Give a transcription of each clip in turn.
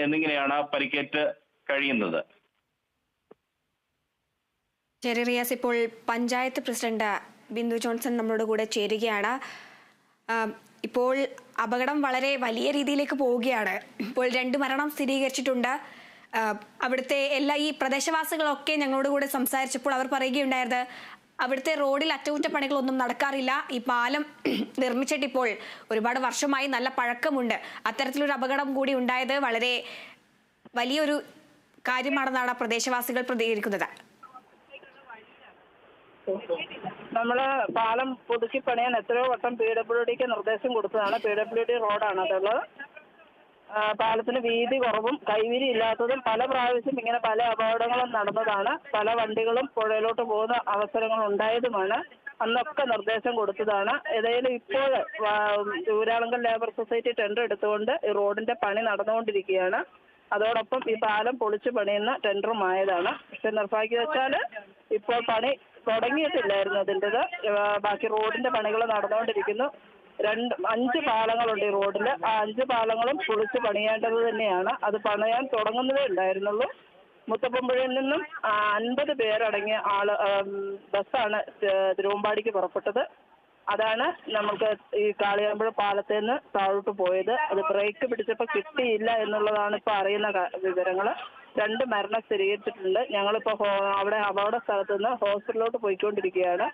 എന്നിങ്ങനെയാണ് പരിക്കേറ്റ് കഴിയുന്നത്. ശരി റിയാസ്, ഇപ്പോൾ പഞ്ചായത്ത് പ്രസിഡന്റ് ബിന്ദു ജോൺസൺ നമ്മളോട് കൂടെ ചേരുകയാണ്. ഇപ്പോൾ അപകടം വളരെ വലിയ രീതിയിലേക്ക് പോവുകയാണ്. ഇപ്പോൾ 2 മരണം സ്ഥിരീകരിച്ചിട്ടുണ്ട്. അവിടുത്തെ ഈ പ്രദേശവാസികളൊക്കെ ഞങ്ങളോട് കൂടെ സംസാരിച്ചപ്പോൾ അവർ പറയുകയുണ്ടായത് അവിടുത്തെ റോഡിൽ അറ്റകുറ്റപ്പണികളൊന്നും നടക്കാറില്ല. ഈ പാലം നിർമ്മിച്ചിട്ടിപ്പോൾ ഒരുപാട് വർഷമായി, നല്ല പഴക്കമുണ്ട്. അത്തരത്തിലൊരു അപകടം കൂടി ഉണ്ടായത് വളരെ വലിയൊരു കാര്യമാണെന്നാണ് പ്രദേശവാസികൾ പ്രതികരിക്കുന്നത്. നമ്മള് പാലം പുതുക്കി പണിയാൻ എത്രയോ വട്ടം PWDക്ക് നിർദ്ദേശം കൊടുത്തതാണ്. PWD റോഡാണ് അതുള്ളത്. പാലത്തിന് വീതി കുറവും കൈവീതി ഇല്ലാത്തതും പല പ്രാവശ്യം ഇങ്ങനെ പല അപകടങ്ങളും നടന്നതാണ്. പല വണ്ടികളും പുഴയിലോട്ട് പോകുന്ന അവസരങ്ങൾ ഉണ്ടായതുമാണ്. അന്നൊക്കെ നിർദ്ദേശം കൊടുത്തതാണ്. ഏതായാലും ഇപ്പോൾ ഊരാളുങ്കൽ ലേബർ സൊസൈറ്റി ടെൻഡർ എടുത്തുകൊണ്ട് ഈ റോഡിന്റെ പണി നടന്നുകൊണ്ടിരിക്കുകയാണ്. അതോടൊപ്പം ഈ പാലം പൊളിച്ചു പണിയുന്ന ടെൻഡറുമായതാണ്. പക്ഷെ നിർഭാഗ്യവശാൽ ഇപ്പോൾ പണി തുടങ്ങിയിട്ടില്ലായിരുന്നു അതിൻ്റെത്. ബാക്കി റോഡിന്റെ പണികൾ നടന്നുകൊണ്ടിരിക്കുന്നു. 5 പാലങ്ങളുണ്ട് ഈ റോഡിൽ. ആ 5 പാലങ്ങളും പൊളിച്ച് പണിയേണ്ടത് തന്നെയാണ്. അത് പണിയാൻ തുടങ്ങുന്നതേ ഉണ്ടായിരുന്നുള്ളൂ. മുത്തപ്പമ്പുഴയിൽ നിന്നും 50 പേരടങ്ങിയ ബസ്സാണ് തിരുവമ്പാടിക്ക് പുറപ്പെട്ടത്. അതാണ് നമുക്ക് ഈ കാളിയാമ്പുഴ പാലത്തിൽ നിന്ന് താഴോട്ട് പോയത്. അത് ബ്രേക്ക് പിടിച്ചപ്പോൾ കിട്ടിയില്ല എന്നുള്ളതാണ് ഇപ്പോൾ അറിയുന്ന വിവരങ്ങൾ. 2 മരണം സ്ഥിരീകരിച്ചിട്ടുണ്ട്. ഞങ്ങളിപ്പോൾ അവിടെ അപകട സ്ഥലത്ത് നിന്ന് ഹോസ്പിറ്റലിലോട്ട് പോയിക്കൊണ്ടിരിക്കുകയാണ്.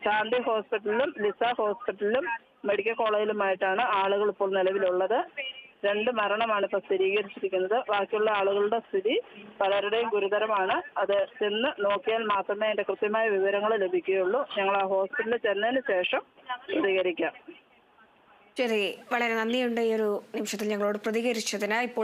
ശാന്തി ഹോസ്പിറ്റലിലും ലിസ ഹോസ്പിറ്റലിലും മെഡിക്കൽ കോളേജിലുമായിട്ടാണ് ആളുകൾ ഇപ്പോൾ നിലവിലുള്ളത്. 2 മരണമാണ് ഇപ്പോൾ സ്ഥിരീകരിച്ചിരിക്കുന്നത്. ബാക്കിയുള്ള ആളുകളുടെ സ്ഥിതി പലരുടെയും ഗുരുതരമാണ്. അത് ചെന്ന് നോക്കിയാൽ മാത്രമേ അതിന്റെ കൃത്യമായ വിവരങ്ങൾ ലഭിക്കുകയുള്ളൂ. ഞങ്ങൾ ആ ഹോസ്പിറ്റലിൽ ചെന്നതിന് ശേഷം പ്രതികരിക്കാം. ശരി, വളരെ നന്ദിയുണ്ട് ഈ ഒരു നിമിഷത്തിൽ ഞങ്ങളോട് പ്രതികരിച്ചതിന്. ഇപ്പോൾ